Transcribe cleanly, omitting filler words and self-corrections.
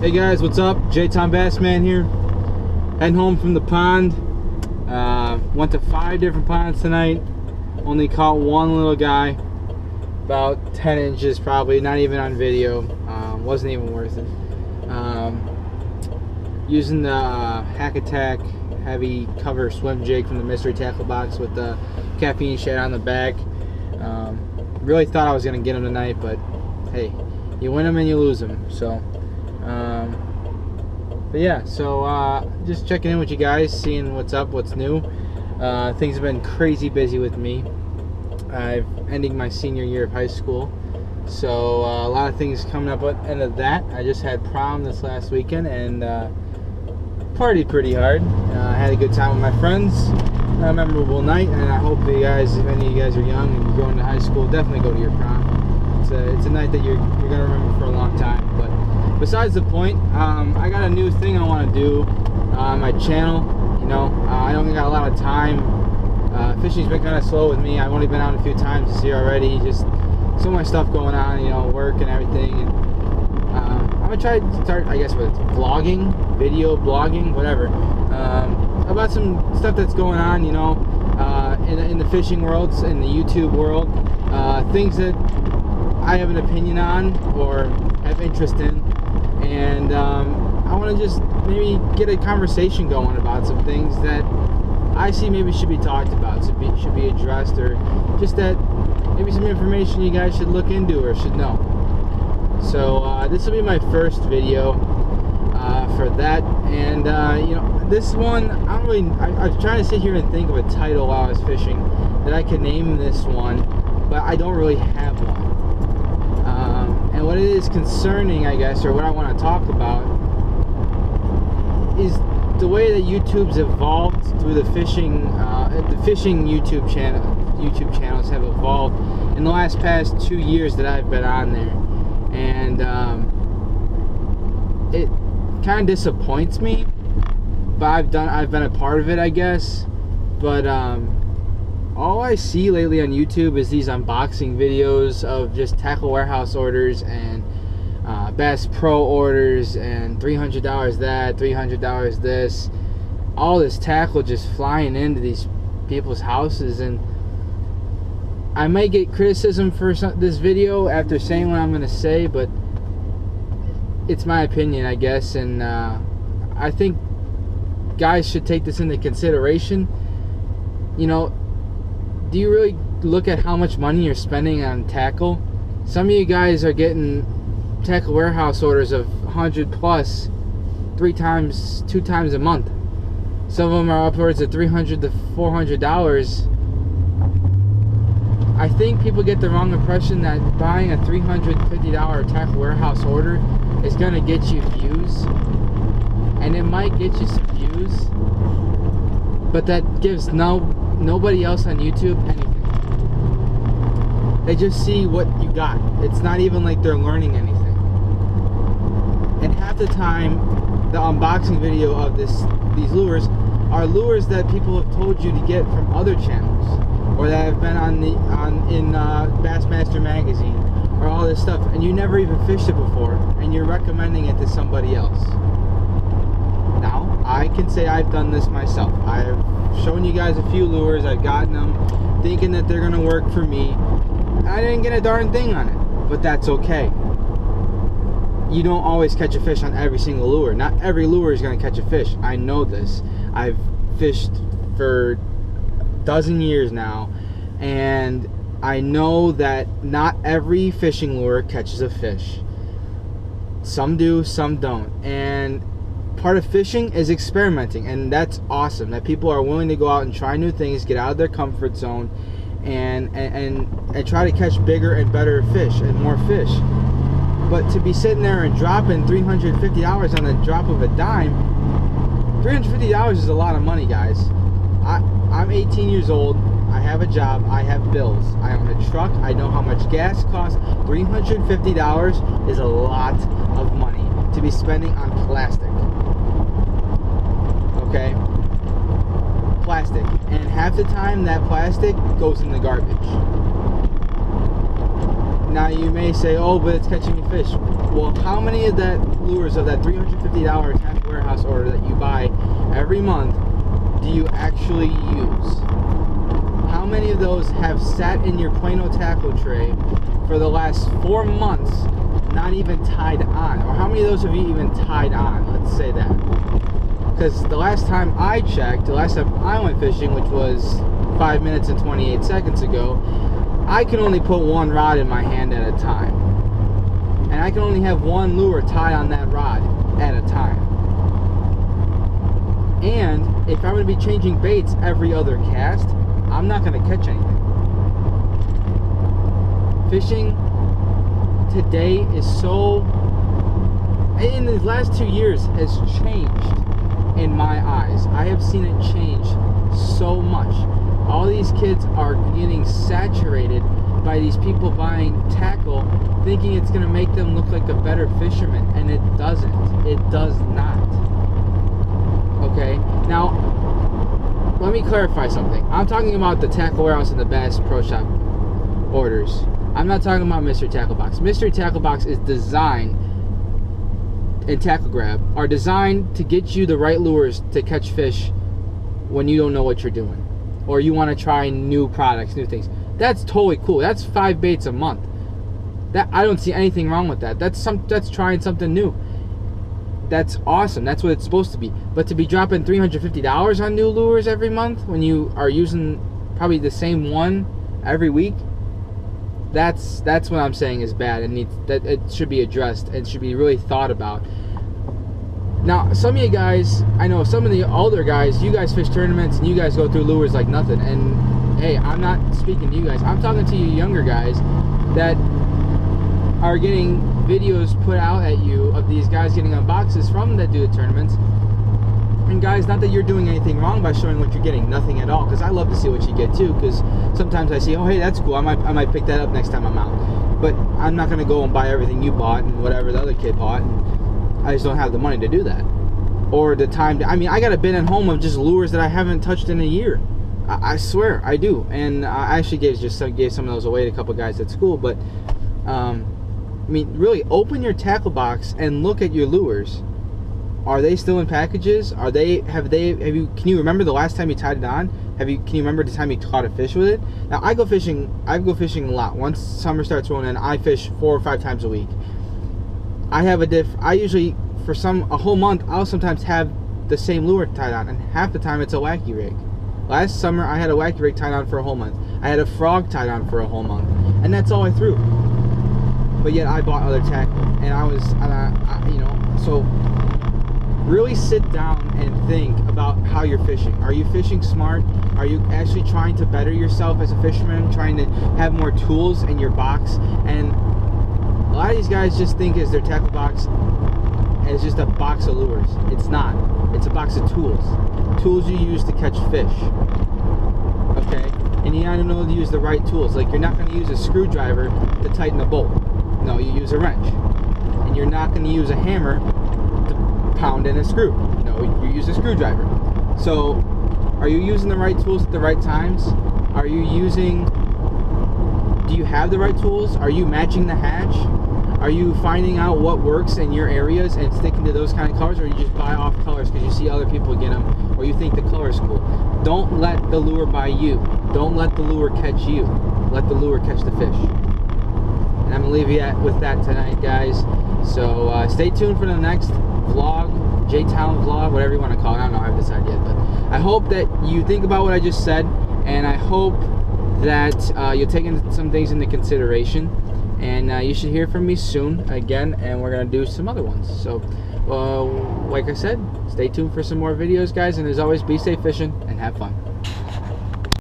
Hey guys, what's up? Jtown Bassman here. Heading home from the pond. Went to 5 different ponds tonight. Only caught one little guy, about 10 inches probably, not even on video. Wasn't even worth it. Using the Hack Attack heavy cover swim jig from the mystery tackle box with the caffeine shade on the back. Really thought I was gonna get him tonight, but hey, you win them and you lose them. So, but yeah, so just checking in with you guys, seeing what's up, what's new. Things have been crazy busy with me. I'm ending my senior year of high school, so a lot of things coming up at the end of that. I just had prom this last weekend and partied pretty hard. I had a good time with my friends. A memorable night, and I hope you guys, if any of you guys are young and you're going to high school, definitely go to your prom. It's a night that you're gonna remember for a long time. But besides the point, I got a new thing I want to do on my channel. You know, I don't got a lot of time. Fishing's been kind of slow with me. I've only been out a few times this year already. Just so much stuff going on, you know, work and everything. And I'm gonna try to start, I guess, with vlogging, video blogging, whatever. About some stuff that's going on, you know, in the fishing world, in the YouTube world, things that I have an opinion on or have interest in, and I want to just maybe get a conversation going about some things that I see maybe should be talked about, should be addressed, or just that maybe some information you guys should look into or should know. So this will be my first video for that, and you know, this one I was trying to sit here and think of a title while I was fishing that I could name this one, but I don't really have one. And what it is concerning, I guess, or what I want to talk about, is the way that YouTube's evolved through the fishing YouTube channels have evolved in the past 2 years that I've been on there, and it kind of disappoints me, but I've been a part of it, I guess. But all I see lately on YouTube is these unboxing videos of just Tacklewarehouse orders and Bass Pro orders and $300 that, $300 this, all this tackle just flying into these people's houses. And I might get criticism for this video after saying what I'm gonna say, but it's my opinion, I guess, and I think guys should take this into consideration. You know, do you really look at how much money you're spending on tackle? Some of you guys are getting Tacklewarehouse orders of 100 plus 2 times a month. Some of them are upwards of $300 to $400. I think people get the wrong impression that buying a $350 Tacklewarehouse order is gonna get you views, and it might get you some views, but that gives nobody else on YouTube anything. They just see what you got. It's not even like they're learning anything. And half the time, the unboxing video of these lures are lures that people have told you to get from other channels, or that have been in Bassmaster magazine, or all this stuff, and you never even fished it before, and you're recommending it to somebody else. Now, I can say I've done this myself. I've shown you guys a few lures. I've gotten them thinking that they're gonna work for me. I didn't get a darn thing on it, but that's okay. You don't always catch a fish on every single lure. Not every lure is gonna catch a fish. I know this. I've fished for a dozen years now, and I know that not every fishing lure catches a fish. Some do, some don't. And part of fishing is experimenting, and that's awesome that people are willing to go out and try new things, get out of their comfort zone, and try to catch bigger and better fish and more fish. But to be sitting there and dropping $350 on the drop of a dime, $350 is a lot of money, guys. I'm 18 years old. I have a job. I have bills. I own a truck. I know how much gas costs. $350 is a lot of money to be spending on plastic. Okay? Plastic. And half the time that plastic goes in the garbage. Now you may say, oh, but it's catching me fish. Well, how many of that lures of that $350 Tackle Warehouse order that you buy every month do you actually use? How many of those have sat in your Plano tackle tray for the last 4 months, not even tied on? Or how many of those have you even tied on? Let's say that. Because the last time I checked, the last time I went fishing, which was 5 minutes and 28 seconds ago, I can only put one rod in my hand at a time. And I can only have one lure tied on that rod at a time. And if I'm going to be changing baits every other cast, I'm not going to catch anything. Fishing today is so, in the last 2 years, has changed in my eyes. I have seen it change so much. All these kids are getting saturated by these people buying tackle, thinking it's going to make them look like a better fisherman, and it doesn't. It does not. Okay? Now, let me clarify something. I'm talking about the Tackle Warehouse and the Bass Pro Shop orders. I'm not talking about Mystery Tackle Box. Mystery Tackle Box is designed, and Tackle Grab are designed to get you the right lures to catch fish when you don't know what you're doing, or you want to try new products, new things. That's totally cool. That's 5 baits a month. That, I don't see anything wrong with that. That's trying something new. That's awesome. That's what it's supposed to be. But to be dropping $350 on new lures every month when you are using probably the same one every week, that's what I'm saying is bad, and it should be addressed and should be really thought about. Now, some of you guys, I know some of the older guys, you guys fish tournaments and you guys go through lures like nothing. And hey, I'm not speaking to you guys. I'm talking to you younger guys that are getting videos put out at you of these guys getting unboxes from that do the tournaments. And guys, not that you're doing anything wrong by showing what you're getting, nothing at all, because I love to see what you get too, because sometimes I see, oh hey, that's cool, I might pick that up next time I'm out. But I'm not going to go and buy everything you bought and whatever the other kid bought, and I just don't have the money to do that. Or the time to, I mean, I got a bin at home of just lures that I haven't touched in a year. I swear, I do. And I actually gave some of those away to a couple guys at school, but I mean, really, open your tackle box and look at your lures. Are they still in packages? Can you remember the last time you tied it on? Can you remember the time you caught a fish with it? Now, I go fishing a lot. Once summer starts rolling in, I fish 4 or 5 times a week. I usually, for a whole month, I'll sometimes have the same lure tied on, and half the time it's a wacky rig. Last summer, I had a wacky rig tied on for a whole month. I had a frog tied on for a whole month, and that's all I threw. But yet I bought other tackle, and so really sit down and think about how you're fishing. Are you fishing smart? Are you actually trying to better yourself as a fisherman, trying to have more tools in your box? And a lot of these guys just think as their tackle box is just a box of lures. It's not. It's a box of tools. Tools you use to catch fish. Okay? And you gotta know to use the right tools. Like, you're not gonna use a screwdriver to tighten a bolt. No, you use a wrench. And you're not gonna use a hammer to pound in a screw. No, you use a screwdriver. So, are you using the right tools at the right times? Do you have the right tools? Are you matching the hatch? Are you finding out what works in your areas and sticking to those kind of colors, or you just buy off colors because you see other people get them, or you think the color is cool? Don't let the lure buy you. Don't let the lure catch you. Let the lure catch the fish. And I'm going to leave you with that tonight, guys. So stay tuned for the next vlog, Jtown vlog, whatever you want to call it. I don't know, I haven't decided yet. But I hope that you think about what I just said, and I hope that you're taking some things into consideration. And you should hear from me soon again, and we're going to do some other ones. So, like I said, stay tuned for some more videos, guys. And as always, be safe fishing and have fun.